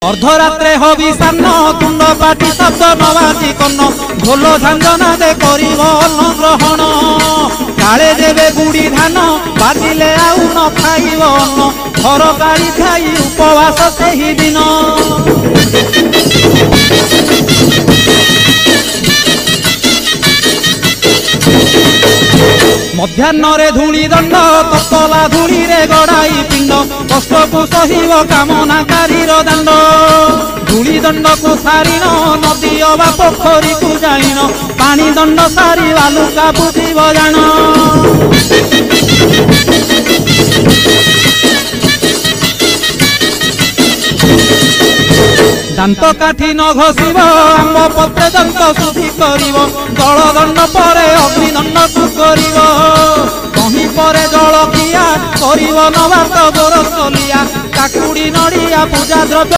अर्धरात्रे हविषान्न तुंड पाटी शब्द नवाजी कन्न ढोल झांझना दे करिब अन्न ग्रहण काले देवे गुड़ी धान बाजिले आउ न खाइब अन्न घर गाड़ी खाई उपवास सेही दिन मध्याह्न धूली दंड तपला धूली रे गड़ाई पिंड कष्ट को सहिब कामनाकारी दांड धूली दंड को सारिन नदी अबा पोखरी को जाइन पानी दंड सारी बालुका बुझीब जान दांत काठी न घसीब आंब पत्रे दंत शुद्धि करिब जल दंड परे अग्निदंड को करिब कहीं परे जल किया करिब नवात गोरसलिया काकुड़ी नड़िया पूजा द्रव्य